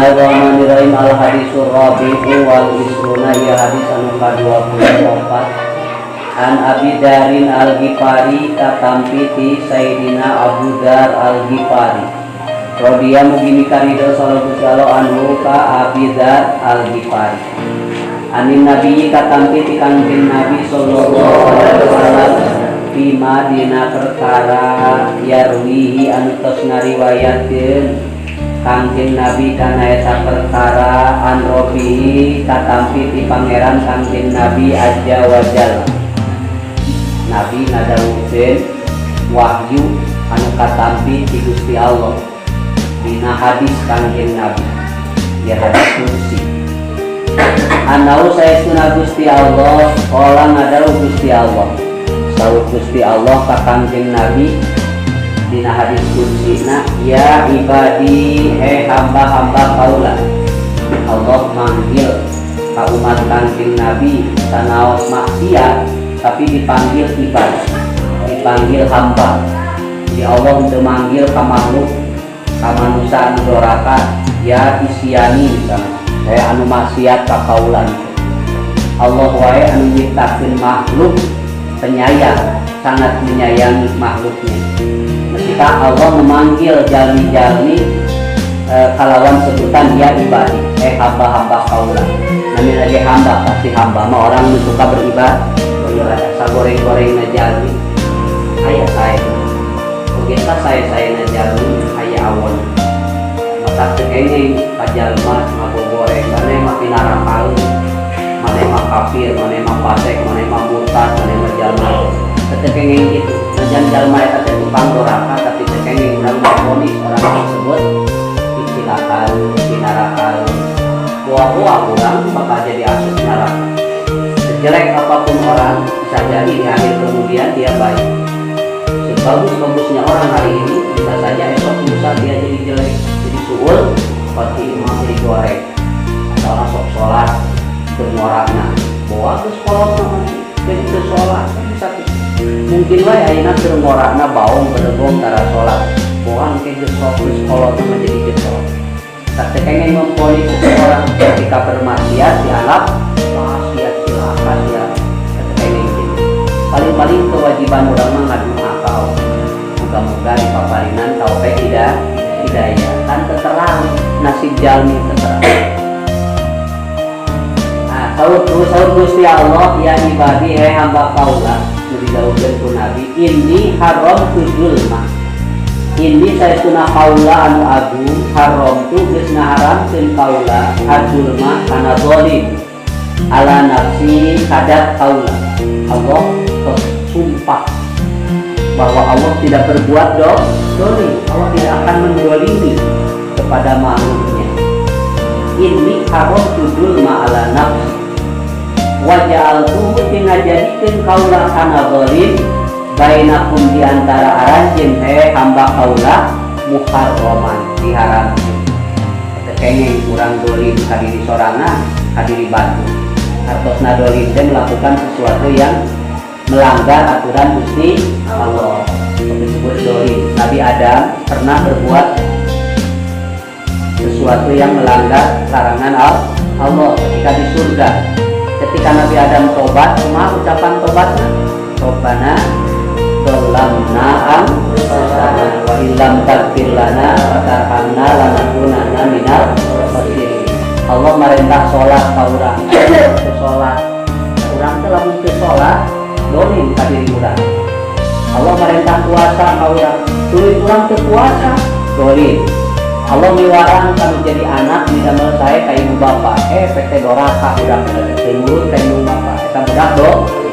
Bismillahirrahmanirrahim. Al-hadisur rabi'u wal isruna ya hadis anu ka-24. An Abi Darin Al-Ghifari katampi ti Sayyidina Abu Dar Al-Ghifari Rodiya mugini karido sallallahu anhu ka Abi Dar Al-Ghifari anin Nabi katampi ti Kangjeng Nabi sallallahu alaihi wasallam bima dina perkara yarwihi anu tos ngariwayatkeun Kangjeng Nabi kana eta perkara an robihi katampi ti pangeran Kangjeng Nabi azza wa jalla. Nabi ngadawukeun wahyu anu katampi ti Gusti Allah dina hadis Kangjeng Nabi ya hadis kursi anau saestuna Gusti Allah qala ngadawu Gusti Allah saur Gusti Allah ka Kangjeng Nabi dina hadis kursina ya ibadi hamba-hamba kaula. Allah manggil ka umat Kangjeng Nabi sanaos maksiat tapi dipanggil ibadah, dipanggil hamba. Jadi Allah teu manggil ka makhluk ka manusia anu doraka ya isyani misalnya saya anu maksiat ka kaulan. Allah wae anu nyiptakeun makhluk penyayang, sangat menyayangi makhluknya. Ketika Allah memanggil jalmi-jalmi kalawan sebutan ya ibadi hamba-hamba kaula. Namanya lagi hamba, pasti hamba mah orang yang suka beribadah. Asa goreng-goreng na jalmi aya saya begitu saya na jalmi aya awon maka tekengeng kajalma ngagoreng maneh mah pinarakaeun maneh mah kafir maneh mah fasik maneh mah murtad maneh mah jalma tekengeng kitu najan jalma eta teh tukang doraka tapi tekengeng urang vonis orang tersebut dicilakan pinarakaeun buah-buah urang bakal jadi asup neraka. Jelek apapun orang bisa jadi di akhir kemudian dia baik. Sebagus-bagusnya orang hari ini bisa saja esok lusa dia jadi jelek, jadi suul seperti imam digoreng. Ada orang sok sholat bermorakna bawa ke sekolah jadi ke sholat bisa mungkin wae ayeuna bermorakna baung berdegong tara sholat bawa ke jesok ke sekolah menjadi jesok. Tak tekengeng memponis seseorang ketika bermaksiat dianggap maksiat silakan ya paling-paling kewajiban orang mengadu akal moga-moga di paparinan taufik hidayah kan terang nasib jalmi terang. Nah saur Gusti Allah ya ibadi hamba kaula nu didawukeun ku Nabi inni haram tujulma ini saya sunah kaula anu agung haram tu geus ngaharamkeun kaula ajulma kana zalim ala nafsi kadat kaula. Allah bersumpah bahwa Allah tidak berbuat dolim. Allah tidak akan mendolimi kepada makhluknya. Ini haram tudul ma'ala nafsi waja'al tuhu tinggal jadikan kaula kana zalim bainakum diantara aranjeun hamba kaula muharraman diharamkeun. Kengeng kurang dolim kadiri sorangan kadiri batu artosna dolim teh melakukan sesuatu yang melanggar aturan Gusti Allah disebut dolim. Nabi Adam pernah berbuat sesuatu yang melanggar larangan Allah ketika di surga. Ketika Nabi Adam tobat, cuma ucapan tobatnya Rabbana dzalamna anfusana wa illam taghfir lana wa tarhamna lanakunanna minal khasirin. Allah merintah sholat ka urang ke sholat urang teh lamun ke sholat dolim ka diri urang. Allah merintah puasa ka urang tuluy urang teu puasa dolim. Allah miwarang kana jadi anak didamel sae ka ibu bapa PT doraka urang teh nurut ka ibu bapa eta budak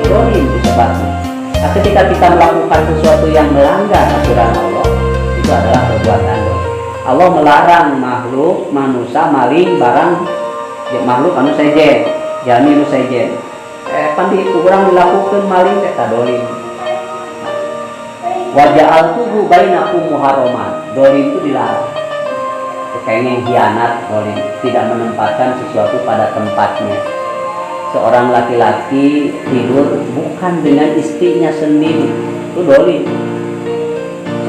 dolim disebutna. Nah, ketika kita melakukan sesuatu yang melanggar aturan Allah itu adalah perbuatan dolim. Allah melarang makhluk manusia maling barang ya, makhluk anu sejen jalmi anu sejen pandi kurang dilakukan maling eta dolim. Waja'al tuhu bainakum muharraman dolim itu dilarang. Kayaknya hianat dolim tidak menempatkan sesuatu pada tempatnya. Seorang laki-laki tidur bukan dengan istrinya sendiri itu dolim.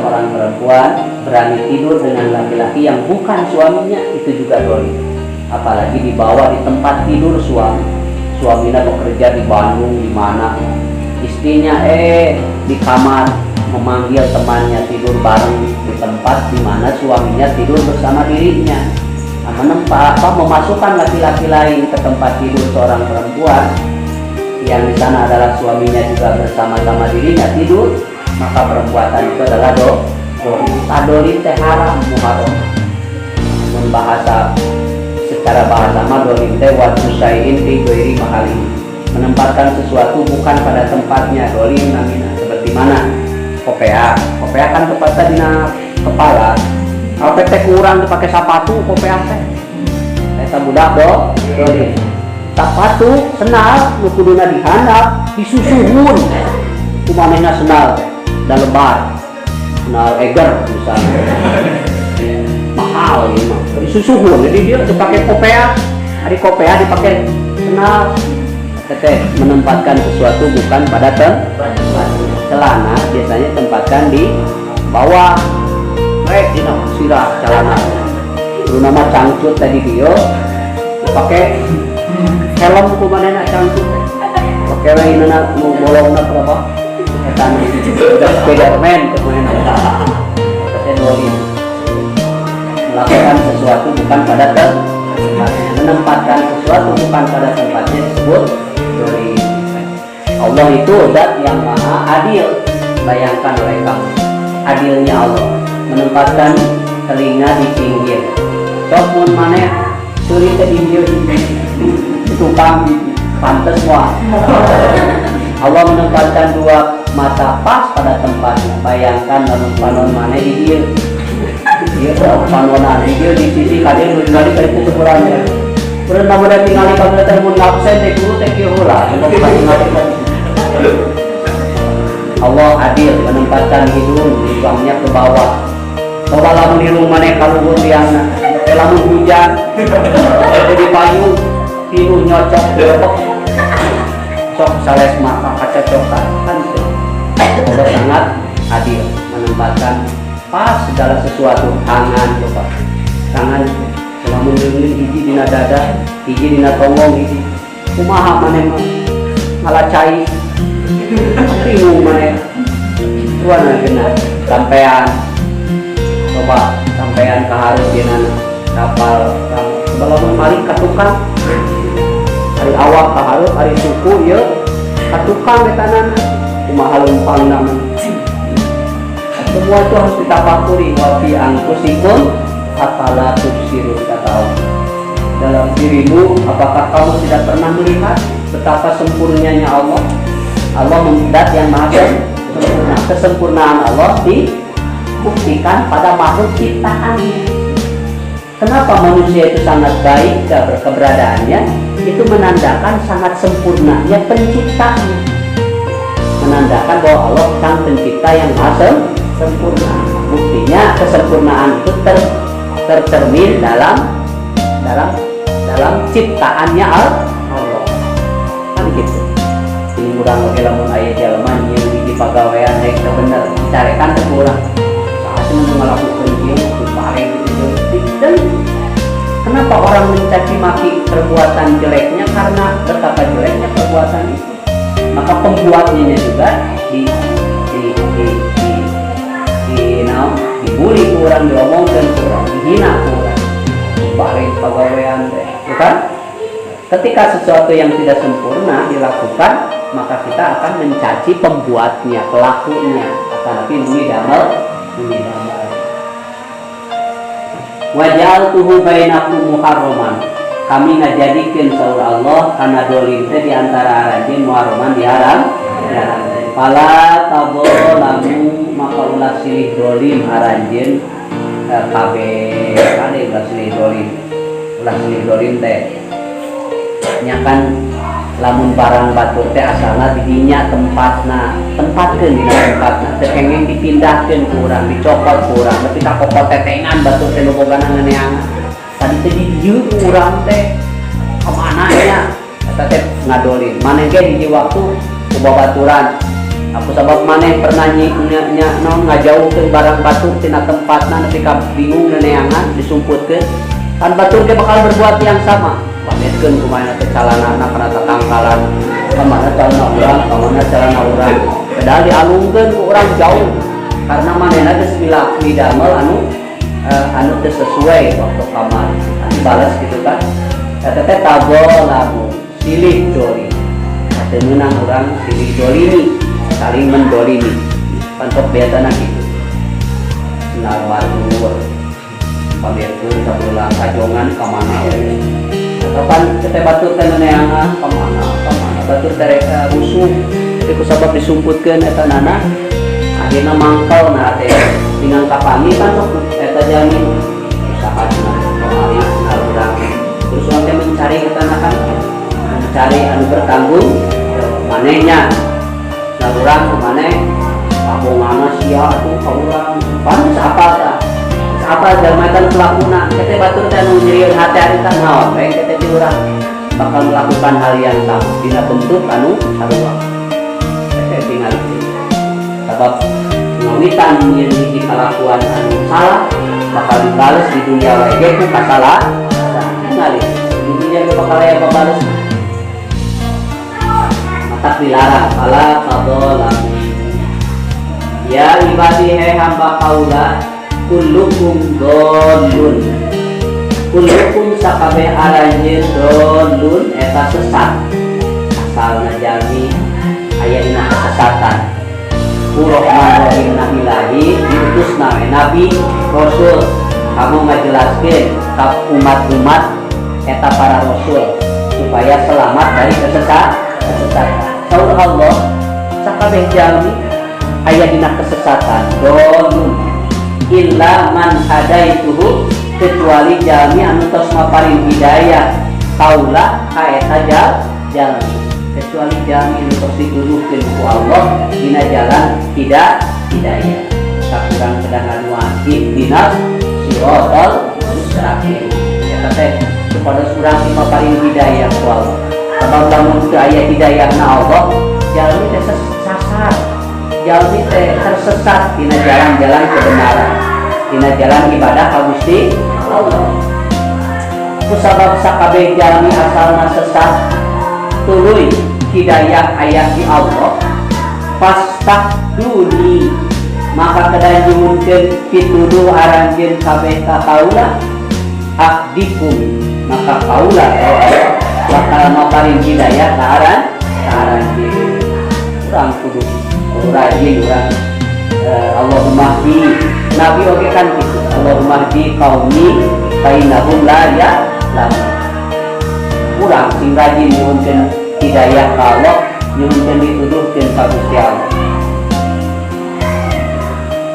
seorang perempuan berani tidur dengan laki-laki yang bukan suaminya, itu juga dolim. Apalagi dibawa di tempat tidur suaminya bekerja di Bandung di mana, istrinya di kamar memanggil temannya tidur bareng di tempat di mana suaminya tidur bersama dirinya. Memasukkan laki-laki lain ke tempat tidur seorang perempuan yang di sana adalah suaminya juga bersama-sama dirinya tidur, maka perbuatan itu adalah dolim teh haram muharram. Membahasa secara bahasa mah dolim teh watu syai'in fi ghairi mahali, menempatkan sesuatu bukan pada tempatnya, dolim namina. Seperti mana kopea kan tempatnya dina kepala, kalau teh kurang dipakai sepatu kopea teh eta budak dolim. Sepatu senal nu kuduna dihandap disusuhun kumanehna senal dan lebar, senal eger misalnya mahal ini mah disusuhun, jadi dia dipakai kopea, hari kopea dipakai senal. Teteh menempatkan sesuatu bukan pada tempat. Celana biasanya tempatkan di bawah, baik dina sirah celana lu nama cangcut tadi dia dipakai helm kumanehna cangcut pakai lainna nu bolongna berapa eta udah Spiderman kemana eta dolim. Melakukan sesuatu bukan pada tempatnya, menempatkan sesuatu bukan pada tempatnya disebut dolim. Allah itu zat yang maha adil. Bayangkan oleh kamu adilnya Allah, menempatkan telinga di pinggir sok mun maneh suri ke pinggir tukang pantes wah. Allah menempatkan dua mata pas pada tempatnya. Bayangkan lamun panon maneh di dieu panonan di sisi kadin nu ningali ka itu ukurannya urang namun tinggali ka teh mun absen teh guru teh kieu heula. Allah adil, menempatkan hidung lubangnya ke bawah. Coba lamun hidung maneh kaluhur liangna, lamun hujan jadi payung hidung nyocok sok sales maka kacocokan kan. Allah sangat adil, menempatkan pas segala sesuatu. Tangan coba, tangan lamun ngeulin hiji dina dada, hiji dina tonggong, hiji kumaha maneh mah ngalacai bingung maneh tuana geuna sampean coba sampean kahareup dina kapal lamun malik ka tukang ari awak kahareup ari suku ieu ka tukang etanana kumaha lumpangna mah. Semua itu harus ditafakuri. Wa fi anfusikum afala tubsirun, kata Allah. Dalam dirimu apakah kamu tidak pernah melihat betapa sempurnanya Allah? Allah zat yang maha sempurna. Kesempurnaan Allah dibuktikan pada makhluk ciptaannya. Kenapa manusia itu sangat baik keberadaannya? Itu menandakan sangat sempurnanya penciptanya, menandakan bahwa Allah sang pencipta yang maha sempurna. Buktinya kesempurnaan itu tercermin dalam ciptaannya Allah. Kan gitu. Ini kurang oke lamun aya jalma yang di pagawean rek bener dicarekan teh kurang. Saat ini ngelakukeun kieu kudu pareng gitu. Dan kenapa orang mencaci maki perbuatan jeleknya? Karena betapa jeleknya perbuatan itu. Maka pembuatnya juga dibully kurang, diomongkan kurang, dihina kurang, balik pegawaian deh, bukan? Ketika sesuatu yang tidak sempurna dilakukan, maka kita akan mencaci pembuatnya, pelakunya, akan ini damel. Wajaltuhu bainakum muharraman. Kami ngajadikeun saur Allah kana dolim teh di antara rajin muharraman diharam. Pala tabolamu maka ulah silih dolim aranjeun kabeh kade ulah silih dolim teh nya kan lamun barang batur teh asalna di dinya tempatkeun dina tempatna teu kenging dipindahkeun ku urang, dicopot ku urang, tapi tak kokot tetengan batur teh nu bogana nganeangan tadi teh di dieu ku urang teh kamana nya eta teh ngadolim. Maneh ge hiji waktu ku babaturan Aku sabab maneh pernah ngajauhkeun barang batur tina tempatna nepi ka bingung neneangan disumputkeun. Kan batur ge bakal berbuat yang sama. Pametkeun kumaha teh calanana kana tatangkalan. Kamana calana urang, kamana calana urang. Padahal dialungkeun ku urang jauh. Karena manehna geus midamel anu teu sesuai waktu kamar. Balas gitu kan. Eta teh lagu silih doli. Teu meunang urang silih dolimi. Saling mendolimi, pantok biasana gitu. Narwardur, pamirkeun sabulang kajongan kamana? Kapan teh batur teh neangan kamana? Batur teh rusuh, tapi kusabab disumputkeun eta nana, akhirna mangkal na teh dengan kapani kan sok eta jamin usahana kemari narurang. Terus urang teh mencari eta kan, mencari anu bertanggung manehnya. Urang kemana kabongana sia tuh kaurang panas apa jalmatan pelakuna kete batur teh nu nyieun hati ari teh naon bae kete ti urang bakal melakukan hal yang sama dina bentuk anu sarua kete tinggal di sebab ngawitan nyieun hiji kalakuan anu salah bakal dibales di dunia wae ge ku kasalah tinggal di dunia ge bakal aya babales tak dilarang ala qadolam ya ibadi hai hamba kaula kullukum dolun kullukum sakabeh aranjeun dolun eta sesat asalna jalmi aya dina kesesatan Rahman ilahi diutusna nabi rasul kamu ngajelaskeun ka umat-umat eta para rasul supaya selamat dari kesesatan Saur Allah sakabeh jalmi aya dina kesesatan dolun illa man hadaituhu kecuali jalmi anu tos maparing hidayah kaula ka eta jalmi kecuali jalmi anu tos dituduhkeun ku Allah dina jalan hidayah sakurang sedang ngaduan ihdinas siratal mustaqim eta teh kepada surang maparing hidayah ku Allah. Sebab lamun teu aya hidayahna Allah, jalmi teh sasar. Jalmi teh tersesat dina jalan-jalan kebenaran, dina jalan ibadah ka Gusti Allah. Kusabab sakabeh jalmi asalna sesat, tuluy hidayah aya di Allah, fastahduni maka kedah nyumunkeun pituduh aranjeun kabeh ka kaula ahdikum maka kaula bakal maparing hidayah ka aranjeun urang kudu rajin urang Allahumma hdi nabi oge kan kitu Allahumma hdi qaumi fa innahum la ya'lamun urang sing rajin nyuhunkeun hidayah ka Allah nyuhunkeun dituduhkeun ka Gusti Allah.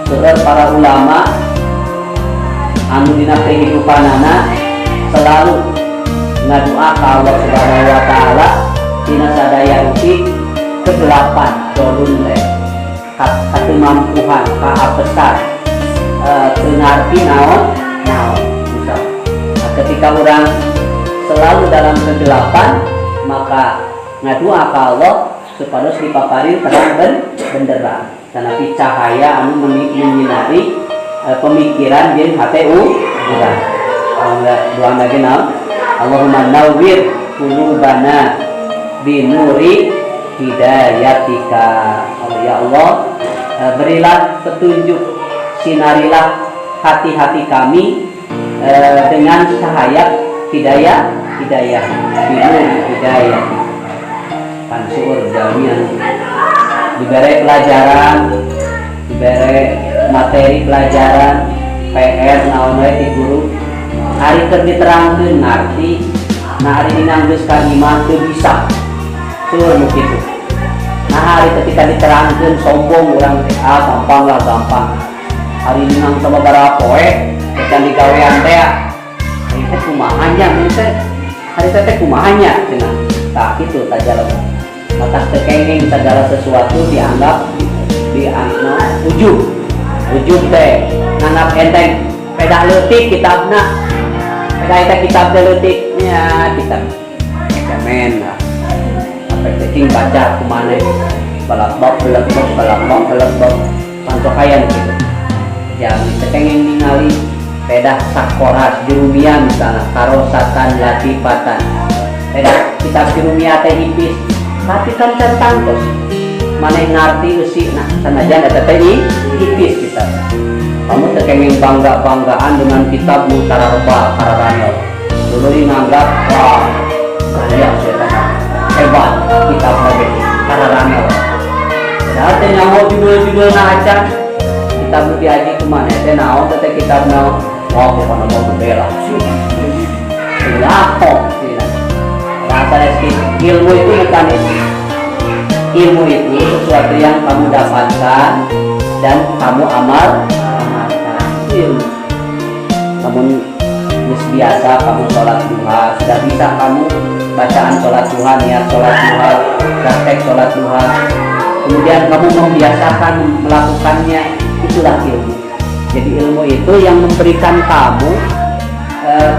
Saudara para ulama anu dina kehidupanana selalu ngadoa ka Allah Subhanahu wa taala dina sadaya rupi kegelapan dolun teh katemampuhan kaapesan teu ngarti naon misal ketika orang selalu dalam kegelapan maka ngadoa ka Allah supados dipaparin terang benderang sanapi cahaya anu menyinari pemikiran jeung hati urang. Doa lagi naon? Allahumma nawwir qulubana binuri hidayatika. Ya Allah, berilah petunjuk, sinarilah hati-hati kami dengan cahaya hidayah, binuri hidayah. Pansur jamian diberi pelajaran, diberi materi pelajaran, PR naon wae ti guru. Hari keur diterangkeun ngarti, nah hari dina geus kalimah teu bisa. Sur nu kitu. Nah hari ketika diterangkeun sombong urang teh gampang lah gampang. Hari dina sababaraha poe can digawean teh. Hari teh kumaha nya teh? Hari teh kumaha nya cenah. Tah kitu tajalem. Matak tekenging segala sesuatu dianggap ujub teh nganggap enteng pedah leutik kitabna pedah eta kitab teh leutiknya kitab cemen lah sampai cacing baca kumane balak-balak pantokayan gitu. Yang ditekengin ningali pedah sakoras jurumia misalnya karosatan latifatan. Pedah kitab jurumia teh hipis, tapi kan tertangkos. Mana yang ngerti usi nah sanajan eta teh hipis kita. Kamu tekengin banggaan dengan kitab Mutararbal Kararanel. Dulu nganggap wah kaya hebat kitab lagi Kararanel. Padahal teh nyaho judul-judulna acan kitab nu diaji kemana teh naon teh kitab naon wah pokona mau bela laho rasa ilmu itu bukan ilmu itu sesuatu yang kamu dapatkan dan kamu amalkan ilmu. Namun biasa kamu sholat duha, sudah bisa kamu bacaan sholat duha, niat sholat duha, praktek sholat duha, kemudian kamu membiasakan melakukannya, itulah ilmu. Jadi ilmu itu yang memberikan kamu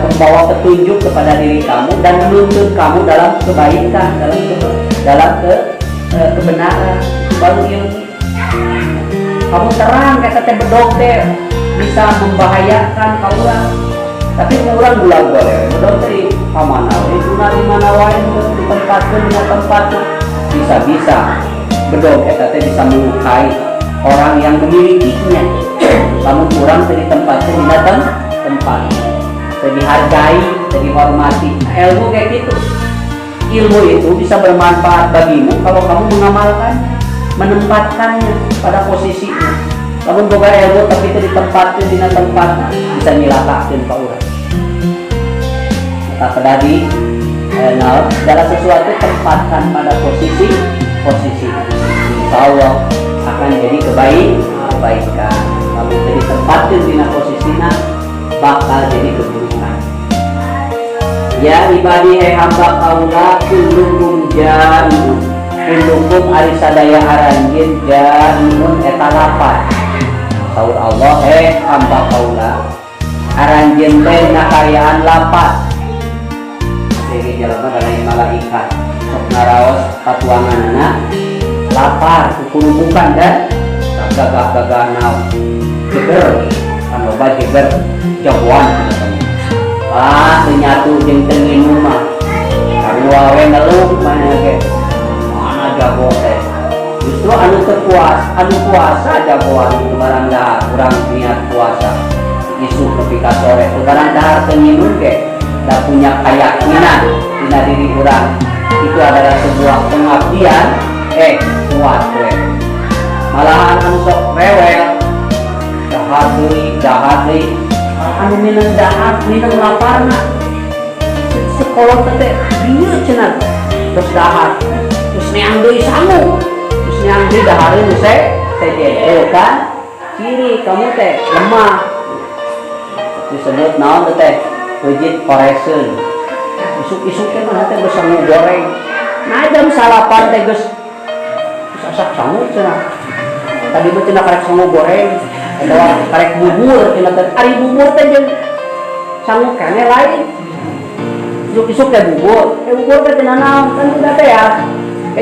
membawa petunjuk kepada diri kamu dan menuntun kamu dalam kebaikan, dalam kebenaran. Baru ilmu. Kamu terang kata teh bedog teh bisa membahayakan kaulah. Tapi kurang gula boleh. Bedog teh pamana we di mana wae di tempat bisa bedog eta teh bisa melukai orang yang memilikinya. Kamu kurang dari tempatnya di tempat. Dihargai, dihormati. Ilmu kayak gitu. Ilmu itu bisa bermanfaat bagimu kalau kamu mengamalkannya, menempatkannya pada posisinya. Kamu boga ilmu tapi itu ditempatkan di tempat bisa nyilakakeun ka urang. Maka tadi segala sesuatu tempatkan pada posisi. Insya Allah akan jadi kebaikan. Kamu jadi tempatkan di posisinya bakal jadi keburukan. Ya ibadi hamba kaula kullukum jariun. Kullukum ari sadaya aranjeun jariun eta lapar. Saur Allah hamba kaula aranjeun teh nakayaan lapar. Jadi jalma kana malaikat sok naraos patuanganna lapar kukurubukan dan gagah-gagah naon. Jeger kan loba jeger jagoan ternyatu jeung teu nginum mah kami wae ngeluh mana jago teh justru anu puasa jagoan barang dahar urang niat puasa isu ketika sore barang dahar teu nginum ge da punya keyakinan dina diri urang itu adalah sebuah pengabdian kuat we malahan anu sok rewel dahar deui anu minum dahar minum laparna sekolah teh dieu cenah terus dahar terus neang deui sangu terus neang deui dahareun sejeje kan ciri kamu teh lemah disebut naon teh peujeut koreseun isuk-isuk teh mah teh geus sangu goreng nah jam salapan teh geus asak sangu cenah tadi mah cenah karek sangu goreng ada karek bubur cenah teh ari bubur teh jeung sangu kene lain isuk-isuk teh bubur teh cenah naon kan udah teh ya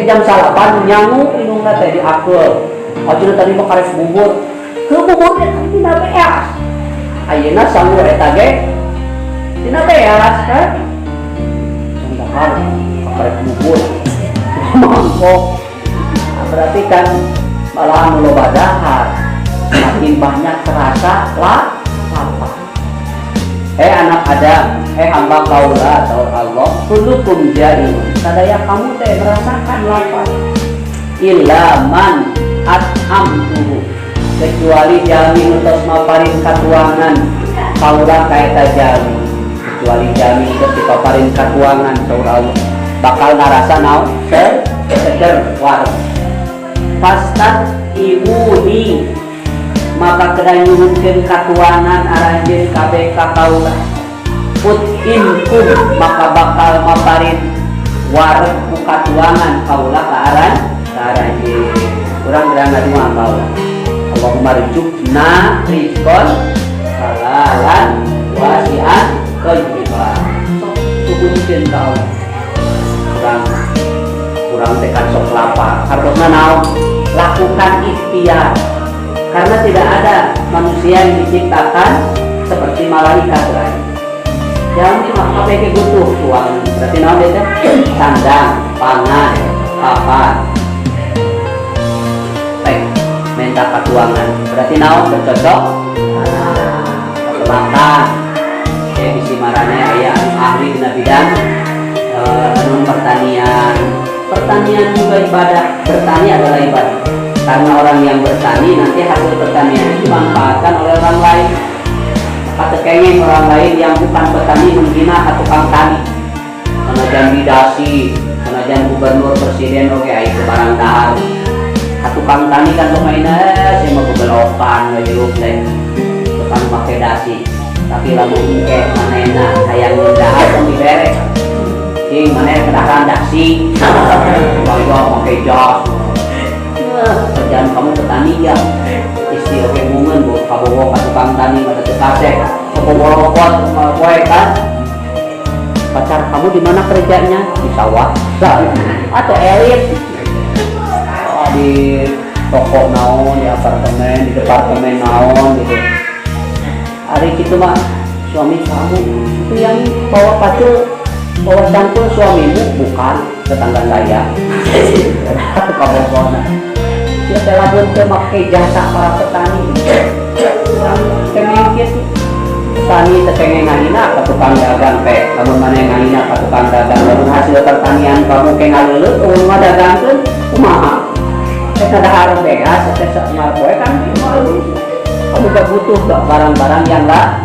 jam salapan nyangu inungna teh diakeul cenah tadi mah karek bubur heuh bubur teh tina beas ayeuna sangu eta ge tina beas kan sandahar karek bubur mangkok berarti kan malahan loba dahar makin banyak terasa lapar. Anak Adam, hamba kaula taur Allah, kullukum jariun. Sadaya kamu teh merasakan lapar. Illa man at'amtuhu. Kecuali jami nutos maparin katuangan kaula kaeta jami. Kecuali jami nutos maparin katuangan taur Allah. Bakal narasa naon? Seger warung. Fastat imuni maka kena nyuhunkeun katuanan aranjeun kabeh ka kaula put inkum maka bakal maparin wareg ku katuangan kaula ka aranjeun urang gerang ngadua kaula Allahumma rizqna rizqan halalan wasi'an thayyiban suhunkeun ka Allah urang tekan sok lapar hartosna naon malaikat lain. Jangan di mah KPG butuh uang. Berarti naon itu? Sandang, pangan, papan. Baik, minta keuangan. Berarti naon bercocok? Kelatan. Ya bisi marane aya ahli dina bidang pertanian. Pertanian juga ibadah. Bertani adalah ibadah. Karena orang yang bertani nanti hasil pertanian dimanfaatkan oleh orang lain. Kata kengeng orang lain yang bukan petani menghina ke tukang tani. Senajan didasi, senajan gubernur presiden oke itu barang dahar. Ke tukang tani kan pemainnya sih mau bebelokan ngejuruk deh. Tukang pakai dasi. Tapi lamun engke manena hayang dahar kan diberek. Cing maneh kedaharan dasi. Bayo pakai jas. Kerjaan kamu petani ya. Isti oke bungan bu kabowo ka tukang tani mata tekasek kabowo pot kowe kan pacar kamu di mana kerjanya di sawah atau elit di toko naon di apartemen di departemen naon gitu hari itu mah suami kamu itu yang bawa pacul bawa cangkul suamimu bukan tetangga saya kabowo dia telah memakai jasa para petani orang kengeng gitu petani tekengeng ngahina ke tukang dagang pe kamu mana yang ngahina ke tukang dagang lalu hasil pertanian kamu kayak ngalulut rumah dagang tuh kumaha kita ada harus begas kita semua kue kan kamu gak butuh gak barang-barang yang gak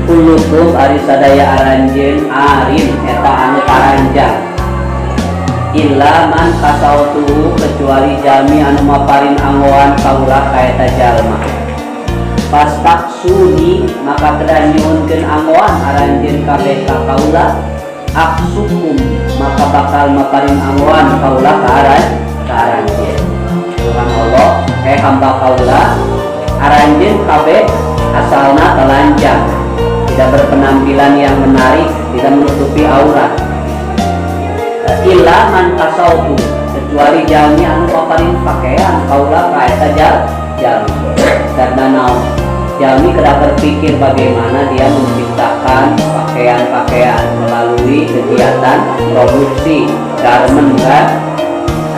kulukum ari sadaya aranjeun arin eta anu paranjang illa man kasautu kecuali jami anu maparin anggoan kaulah ka eta jalma pas taksuni maka kedah nyuhunkeun anggoan aranjeun kabeh ka kaulah aksukum maka bakal maparin anggoan kaulah ka aranjeun subhanallah hamba kaulah aranjeun kabeh asalna telanjang tidak berpenampilan yang menarik, tidak menutupi aurat. Illa man kasautu kecuali jalmi anu paparin pakaian kaulah kaeta jalmi. Karena naon? Jalmi kedah berpikir bagaimana dia menciptakan pakaian-pakaian melalui kegiatan produksi garment kan.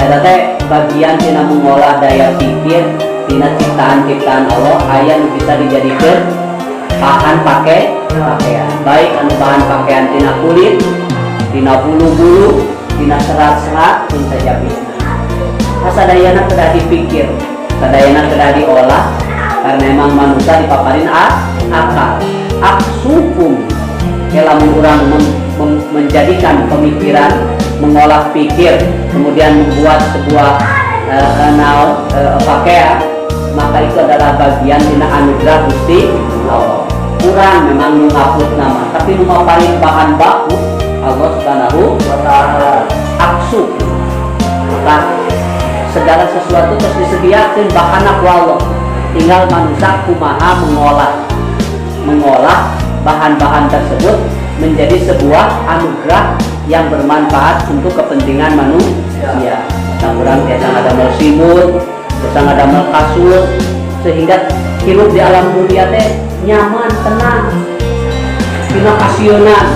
Eta teh bagian tina mengolah daya pikir tina ciptaan-ciptaan Allah aya bisa dijadikan bahan pakaian baik anu bahan pakaian tina kulit tina bulu-bulu, tina serat-serat, pun saja bisa. Sadayana kedah dipikir, sadayana kedah diolah, karena memang manusia dipaparin akal. Aksukum, kelamun orang menjadikan pemikiran, mengolah pikir, kemudian membuat sebuah pakaian, maka itu adalah bagian dina anugerah Gusti Allah. Kurang memang mengaput nama, tapi memaparin bahan baku Allah Subhanahu wa Ta'ala. Aksu, maka segala sesuatu terus disediakan bahan aku Allah. Tinggal manusia kumaha mengolah bahan-bahan tersebut menjadi sebuah anugerah yang bermanfaat untuk kepentingan manusia. Yang orang biasa ada simut, biasa ada kasur, sehingga hidup di alam dunia teh nyaman, tenang, tina kasionan.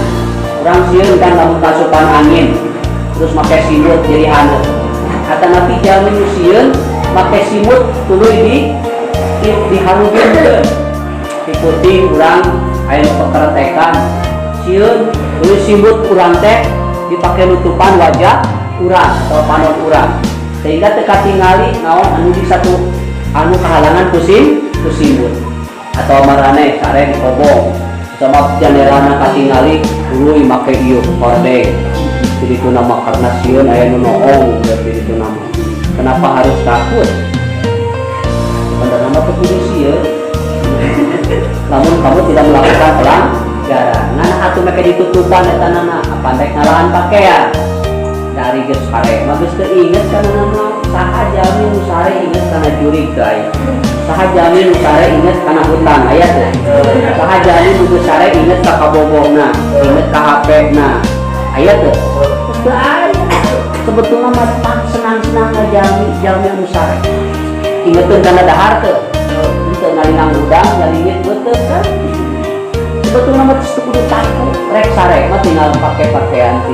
Orang sieun kan lamun kasupan angin, terus pakai simut jadi handap. Kata Nabi jamin sieun pakai simut tuluy diharupkeun. Ikuti urang aya pekertekan sieun tuluy simut urang teh dipakai nutupan wajah urang atau panon urang, sehingga teu katingali naon anu di satu anu kehalangan kusim simut. Atau marane sare dikobong sama jandelana katingali tuluy make ieu korde. Jadi itu nama karena sieun aya nu noong, berarti itu nama. Kenapa harus takut? Sebenarnya nama kudu sieun. Namun kamu tidak melakukan pelanggaran. Nah, atuh make ditutupan eta nana pandek ngalahan pakaian. Dari geus sare mah geus teu inget kana nama saha jami nu sare inget kana jurig teh. Saha jami nu sare inget kana hutang aya teh. Saha jami nu geus sare inget ka kabobogna, inget ka HP-na. Aya teh. Teu aya. Sebetulna mah senang-senang jami anu sare. Ingeteun kana dahar teh. Teu ngalingang udang, ngalingit beuteut kan. Sebetulnya mah kudu takut rek sare mah tinggal pakai pakaian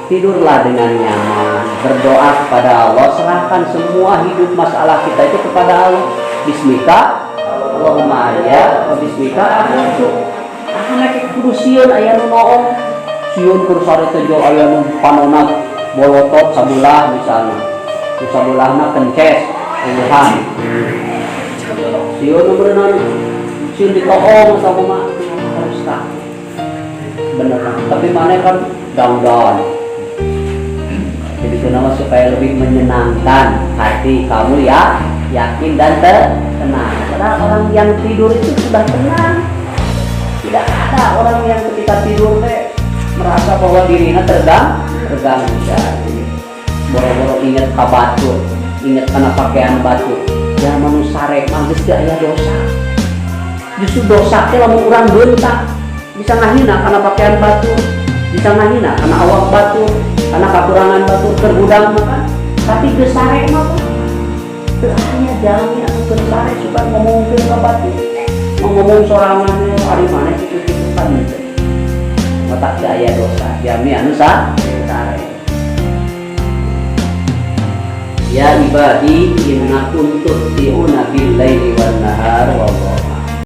tidurlah dengan nyaman, berdoa kepada Allah, serahkan semua hidup masalah kita itu kepada Allah. Bismika Allahumma ya wa bismika amutu. Anak kudu sieun aya nu noong, sieun keur sare teh jo aya nu panonna bolotot sabelah misalnya, nu sabelahna kences uluhan. Sieun beuneunan sieun ditoong sama harus tak bener kan, tapi mana kan down. Jadi itu nama supaya lebih menyenangkan hati kamu ya, yakin dan tenang. Padahal orang yang tidur itu sudah tenang. Tidak ada orang yang ketika tidur merasa bahwa dirinya terganggu. Boro-boro ingat ka batu, ingat karena pakaian batu. Ya manusia rek mangges teu aya dosa. Justru dosa teh lamun urang beuntak bisa ngahina karena pakaian batu, bisa ngahina karena awak batu, karena kekurangan batu tergudang makan. Tapi geus sare mah teu aya jalmi anu geus sare suka ngomongkeun ka batu. Ngomong sorangan ari mana kitu-kitu kan teh. Mata teu aya dosa, jalmi anu sare. Ya ibadi innakum tu'minuna bil laili wan nahar wallahu